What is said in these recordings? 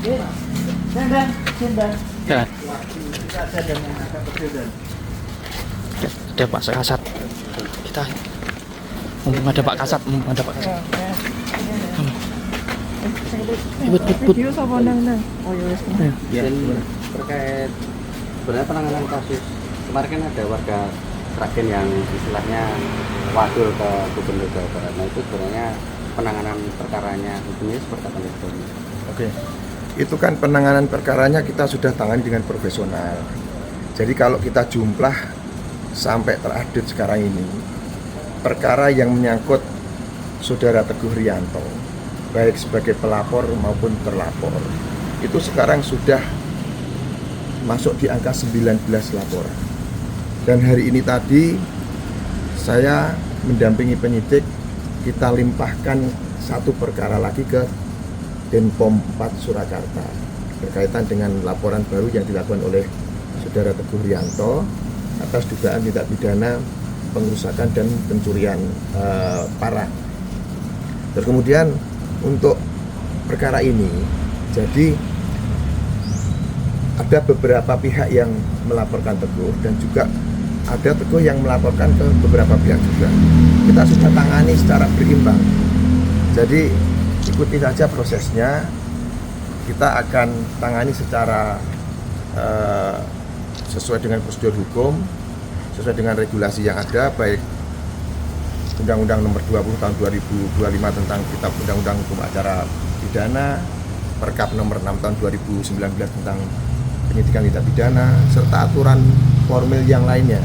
Ya. Ada Pak Kasat. Kita mumpung ada Pak Kasat, Video sama nang. Oh ya. Dan terkait sebenarnya penanganan kasus kemarin kan ada warga Sragen yang istilahnya wadul ke Gubernur Jawa Barat. Nah itu sebenarnya penanganan perkaranya hukumnya seperti apa nih? Oke, itu kan penanganan perkaranya kita sudah tangani dengan profesional. Jadi kalau kita jumlah sampai terupdate sekarang ini, perkara yang menyangkut Saudara Teguh Rianto, baik sebagai pelapor maupun terlapor, itu sekarang sudah masuk di angka 19 laporan. Dan hari ini tadi saya mendampingi penyidik, kita limpahkan satu perkara lagi ke Denpom 4 Surakarta berkaitan dengan laporan baru yang dilakukan oleh Saudara Teguh Rianto atas dugaan tindak pidana pengerusakan dan pencurian parang. Terus kemudian untuk perkara ini, jadi ada beberapa pihak yang melaporkan Teguh dan juga ada Teguh yang melaporkan ke beberapa pihak juga. Kita sudah tangani secara berimbang. Jadi ikuti saja prosesnya. Kita akan tangani secara sesuai dengan prosedur hukum, sesuai dengan regulasi yang ada, baik Undang-Undang Nomor 20 Tahun 2025 tentang Kitab Undang-Undang Hukum Acara Pidana, Perkap Nomor 6 Tahun 2019 tentang penyidikan tindak pidana, serta aturan formil yang lainnya.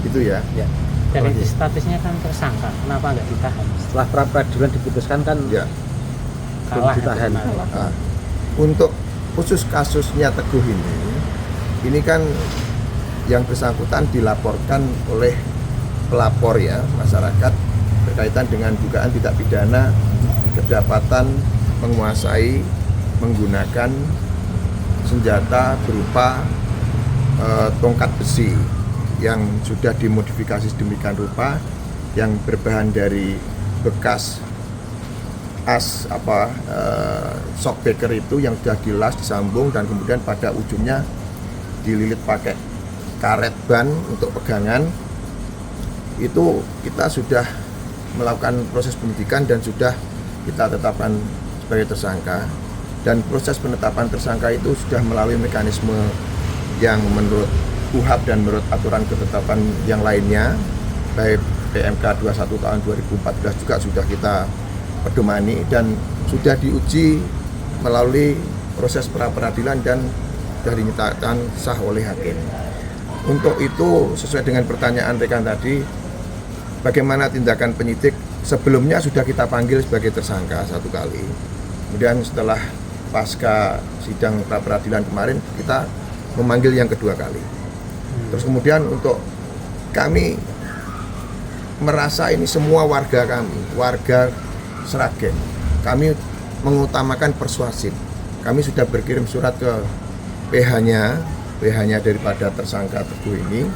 Itu ya. Ya. Dan itu statusnya kan tersangka, kenapa nggak ditahan? Setelah pra peradilan diputuskan kan Ya. kalah ditahan. Nah, untuk khusus kasusnya Teguh ini kan yang bersangkutan dilaporkan oleh pelapor ya, masyarakat berkaitan dengan dugaan tindak pidana kedapatan menguasai menggunakan senjata berupa tongkat besi yang sudah dimodifikasi sedemikian rupa, yang berbahan dari bekas shockbreaker itu yang sudah dilas, disambung, dan kemudian pada ujungnya dililit pakai karet ban untuk pegangan. Itu kita sudah melakukan proses penyidikan dan sudah kita tetapkan sebagai tersangka, dan proses penetapan tersangka itu sudah melalui mekanisme yang menurut KUHAP dan menurut aturan ketetapan yang lainnya, baik PMK 21 tahun 2014 juga sudah kita pedomani dan sudah diuji melalui proses pra peradilan dan sudah dinyatakan sah oleh hakim. Untuk itu, sesuai dengan pertanyaan rekan tadi, bagaimana tindakan penyidik? Sebelumnya sudah kita panggil sebagai tersangka satu kali. Kemudian setelah pasca sidang pra peradilan kemarin, kita memanggil yang kedua kali. Terus kemudian untuk kami merasa ini semua warga kami, warga Sragen, kami mengutamakan persuasif. Kami sudah berkirim surat ke PH-nya daripada tersangka Teguh ini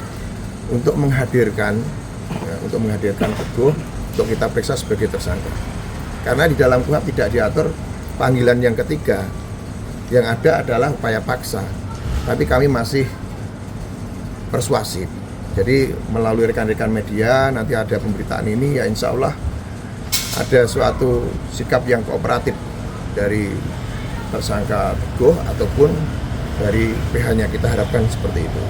untuk menghadirkan Teguh untuk kita periksa sebagai tersangka. Karena di dalam KUHAP tidak diatur panggilan yang ketiga, yang ada adalah upaya paksa. Tapi kami masih persuasif. Jadi melalui rekan-rekan media nanti ada pemberitaan ini, ya insya Allah ada suatu sikap yang kooperatif dari tersangka Teguh ataupun dari PH-nya, kita harapkan seperti itu.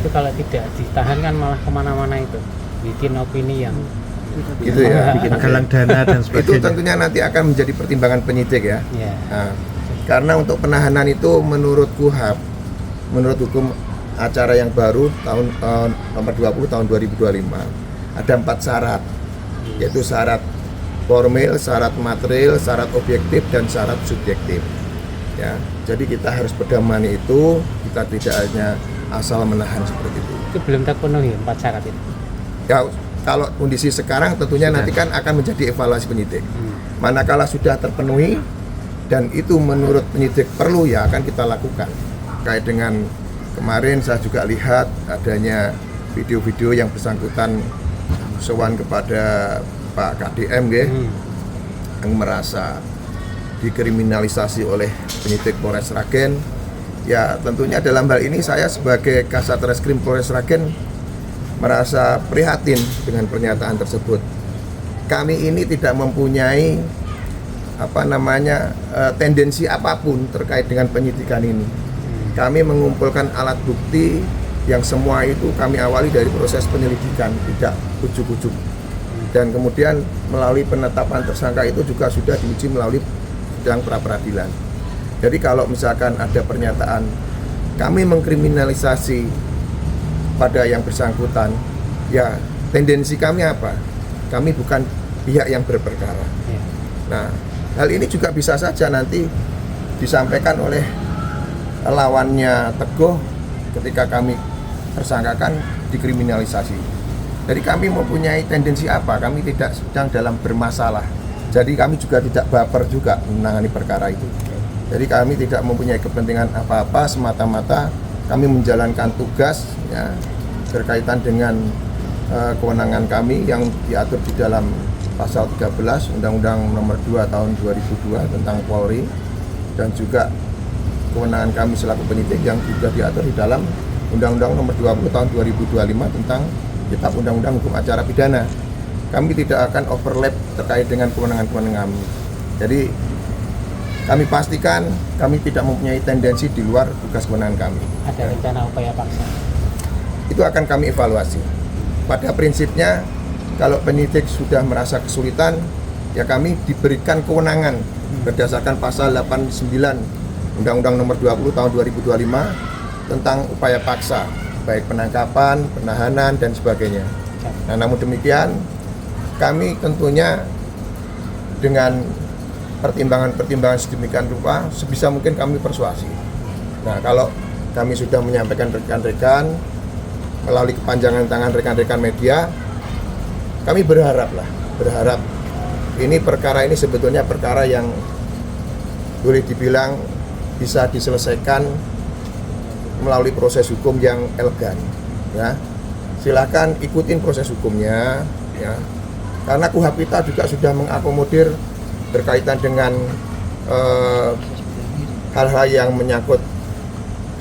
Itu kalau tidak ditahan kan malah kemana-mana itu, bikin opini yang Gitu ya. Galang dana dan Itu sebagainya. tentunya nanti akan menjadi pertimbangan penyidik ya. ya. Nah, karena untuk penahanan itu menurut KUHAP, menurut hukum acara yang baru tahun nomor 20 tahun 2025 ada 4 syarat, yaitu syarat formil, syarat material, syarat objektif, dan syarat subjektif. Ya, jadi kita harus pedomani itu, kita tidak hanya asal menahan seperti itu. Itu belum terpenuhi 4 syarat itu. Ya, kalau kondisi sekarang tentunya nanti kan akan menjadi evaluasi penyidik. Manakala sudah terpenuhi dan itu menurut penyidik perlu, ya akan kita lakukan. Kait dengan kemarin saya juga lihat adanya video-video yang bersangkutan sowan kepada Pak KDM yang merasa dikriminalisasi oleh penyidik Polres Sragen. Ya tentunya dalam hal ini saya sebagai Kasat Reskrim Polres Sragen merasa prihatin dengan pernyataan tersebut. Kami ini tidak mempunyai tendensi apapun terkait dengan penyidikan ini. Kami mengumpulkan alat bukti yang semua itu kami awali dari proses penyelidikan, tidak ujuk-ujuk. Dan kemudian melalui penetapan tersangka itu juga sudah diuji melalui sidang pra-peradilan. Jadi kalau misalkan ada pernyataan kami mengkriminalisasi pada yang bersangkutan, ya tendensi kami apa? Kami bukan pihak yang berperkara. Nah, hal ini juga bisa saja nanti disampaikan oleh lawannya Teguh ketika kami tersangkakan dikriminalisasi. Jadi kami mempunyai tendensi apa? Kami tidak sedang dalam bermasalah. Jadi kami juga tidak baper juga menangani perkara itu. Jadi kami tidak mempunyai kepentingan apa-apa, semata-mata kami menjalankan tugas ya, berkaitan dengan kewenangan kami yang diatur di dalam pasal 13 Undang-Undang Nomor 2 Tahun 2002 tentang Polri, dan juga kewenangan kami selaku penyidik yang juga diatur di dalam Undang-Undang Nomor 20 Tahun 2025 tentang Kitab Undang-Undang Hukum Acara Pidana. Kami tidak akan overlap terkait dengan kewenangan-kewenangan kami. Jadi kami pastikan kami tidak mempunyai tendensi di luar tugas kewenangan kami. Ada rencana upaya paksa? Itu akan kami evaluasi. Pada prinsipnya kalau penyidik sudah merasa kesulitan, ya kami diberikan kewenangan berdasarkan pasal 89 Undang-Undang Nomor 20 Tahun 2025 tentang upaya paksa, baik penangkapan, penahanan, dan sebagainya. Nah, namun demikian kami tentunya dengan pertimbangan-pertimbangan sedemikian rupa sebisa mungkin kami persuasi. Nah, kalau kami sudah menyampaikan rekan-rekan melalui kepanjangan tangan rekan-rekan media, kami berharap ini perkara ini sebetulnya perkara yang boleh dibilang bisa diselesaikan melalui proses hukum yang elegan. Ya, silakan ikutin proses hukumnya. Ya, karena KUHP kita juga sudah mengakomodir berkaitan dengan hal-hal yang menyangkut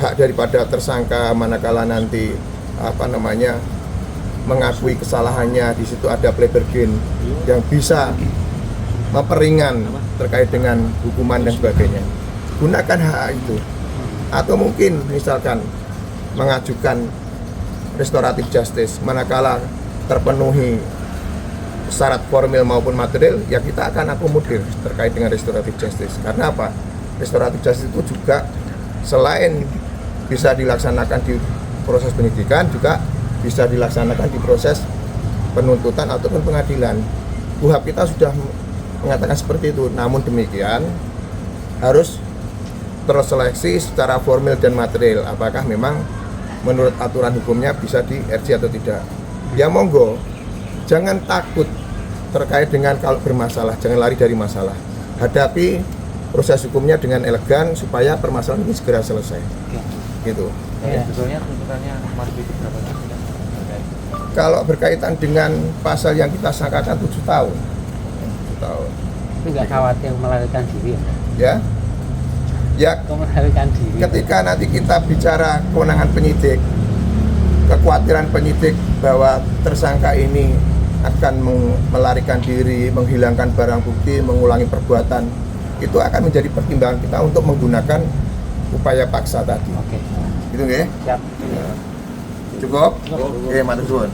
hak daripada tersangka manakala nanti mengakui kesalahannya. Di situ ada plea bargain yang bisa memperingan terkait dengan hukuman dan sebagainya. Gunakan hak itu, atau mungkin misalkan mengajukan restoratif justice manakala terpenuhi syarat formil maupun material, ya kita akan akomodir terkait dengan restoratif justice. Karena apa? Restoratif justice itu juga selain bisa dilaksanakan di proses penyidikan, juga bisa dilaksanakan di proses penuntutan ataupun pengadilan. KUHP kita sudah mengatakan seperti itu. Namun demikian harus terseleksi secara formil dan material, apakah memang menurut aturan hukumnya bisa di RJ atau tidak. Ya monggo, jangan takut terkait dengan kalau bermasalah, jangan lari dari masalah. Hadapi proses hukumnya dengan elegan supaya permasalahan ini segera selesai. Gitu. Sebetulnya tuntutannya masih berapa tahun? Kalau berkaitan dengan pasal yang kita sangkakan 7 tahun. 7 tahun. Itu nggak khawatir melarikan diri Ya. Ya, melarikan diri. ketika nanti kita bicara kewenangan penyidik, kekhawatiran penyidik bahwa tersangka ini akan melarikan diri, menghilangkan barang bukti, mengulangi perbuatan, itu akan menjadi pertimbangan kita untuk menggunakan upaya paksa tadi. Oke. Gitu nggih? Siap. Cukup? Oke, matur suwun.